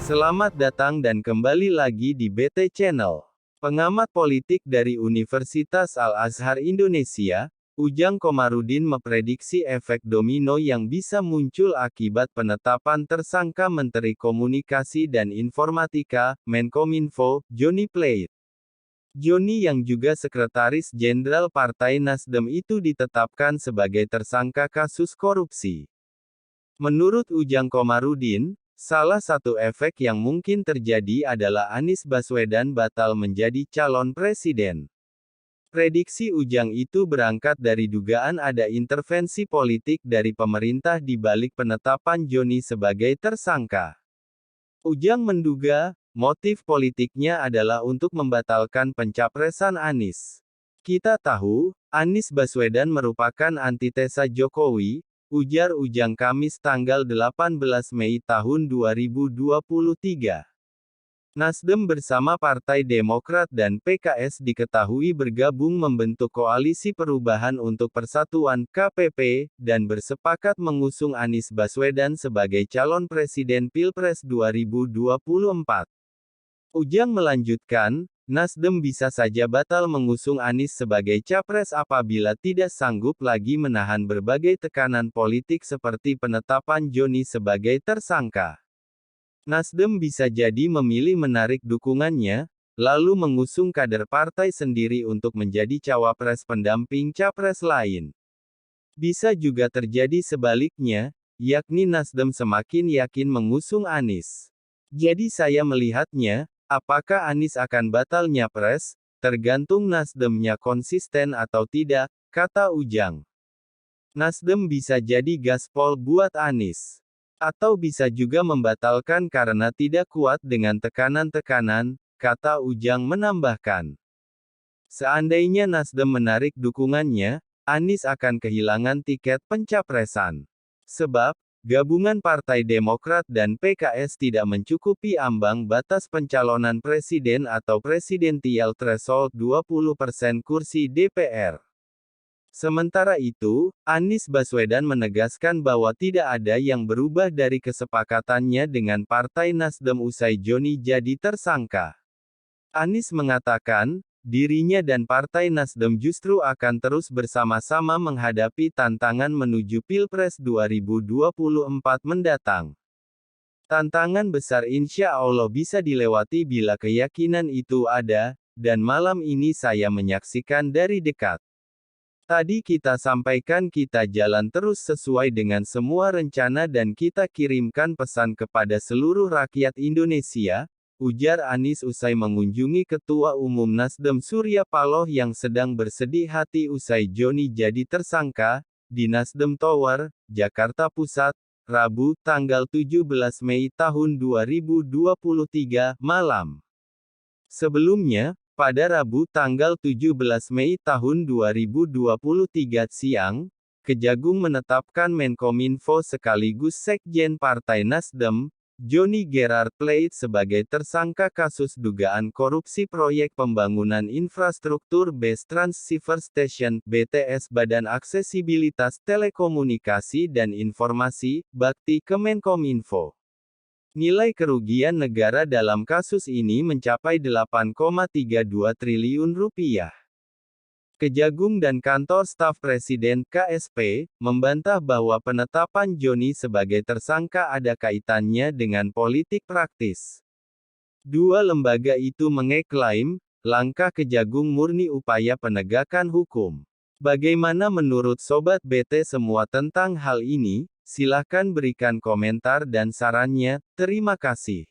Selamat datang dan kembali lagi di BT Channel. Pengamat politik dari Universitas Al-Azhar Indonesia, Ujang Komarudin memprediksi efek domino yang bisa muncul akibat penetapan tersangka Menteri Komunikasi dan Informatika, Menkominfo, Johnny Plate. Johnny yang juga Sekretaris Jenderal Partai Nasdem itu ditetapkan sebagai tersangka kasus korupsi. Menurut Ujang Komarudin, salah satu efek yang mungkin terjadi adalah Anies Baswedan batal menjadi calon presiden. Prediksi Ujang itu berangkat dari dugaan ada intervensi politik dari pemerintah di balik penetapan Johnny sebagai tersangka. Ujang menduga, motif politiknya adalah untuk membatalkan pencapresan Anies. Kita tahu, Anies Baswedan merupakan antitesa Jokowi, ujar Ujang Kamis tanggal 18 Mei tahun 2023. Nasdem bersama Partai Demokrat dan PKS diketahui bergabung membentuk Koalisi Perubahan untuk Persatuan (KPP) dan bersepakat mengusung Anies Baswedan sebagai calon presiden Pilpres 2024. Ujang melanjutkan, Nasdem bisa saja batal mengusung Anies sebagai capres apabila tidak sanggup lagi menahan berbagai tekanan politik seperti penetapan Johnny sebagai tersangka. Nasdem bisa jadi memilih menarik dukungannya, lalu mengusung kader partai sendiri untuk menjadi cawapres pendamping capres lain. Bisa juga terjadi sebaliknya, yakni Nasdem semakin yakin mengusung Anies. Jadi saya melihatnya, apakah Anies akan batal nyapres, tergantung Nasdemnya konsisten atau tidak, kata Ujang. Nasdem bisa jadi gaspol buat Anies. Atau bisa juga membatalkan karena tidak kuat dengan tekanan-tekanan, kata Ujang menambahkan. Seandainya Nasdem menarik dukungannya, Anies akan kehilangan tiket pencapresan. Sebab, gabungan Partai Demokrat dan PKS tidak mencukupi ambang batas pencalonan presiden atau presidensial threshold 20% kursi DPR. Sementara itu, Anies Baswedan menegaskan bahwa tidak ada yang berubah dari kesepakatannya dengan Partai Nasdem usai Johnny jadi tersangka. Anies mengatakan, dirinya dan Partai Nasdem justru akan terus bersama-sama menghadapi tantangan menuju Pilpres 2024 mendatang. Tantangan besar insya Allah bisa dilewati bila keyakinan itu ada, dan malam ini saya menyaksikan dari dekat. Tadi kita sampaikan kita jalan terus sesuai dengan semua rencana dan kita kirimkan pesan kepada seluruh rakyat Indonesia, ujar Anies usai mengunjungi Ketua Umum Nasdem Surya Paloh yang sedang bersedih hati usai Johnny jadi tersangka, di Nasdem Tower, Jakarta Pusat, Rabu, tanggal 17 Mei tahun 2023, malam. Sebelumnya, pada Rabu tanggal 17 Mei tahun 2023 siang, Kejagung menetapkan Menkominfo sekaligus Sekjen Partai Nasdem, Johnny Gerard Plate sebagai tersangka kasus dugaan korupsi proyek pembangunan infrastruktur Base Transceiver Station (BTS) Badan Aksesibilitas Telekomunikasi dan Informasi, Bakti Kemenkominfo. Nilai kerugian negara dalam kasus ini mencapai 8,32 triliun rupiah. Kejagung dan Kantor Staf Presiden (KSP) membantah bahwa penetapan Johnny sebagai tersangka ada kaitannya dengan politik praktis. Dua lembaga itu mengeklaim, langkah Kejagung murni upaya penegakan hukum. Bagaimana menurut Sobat BT semua tentang hal ini? Silahkan berikan komentar dan sarannya, terima kasih.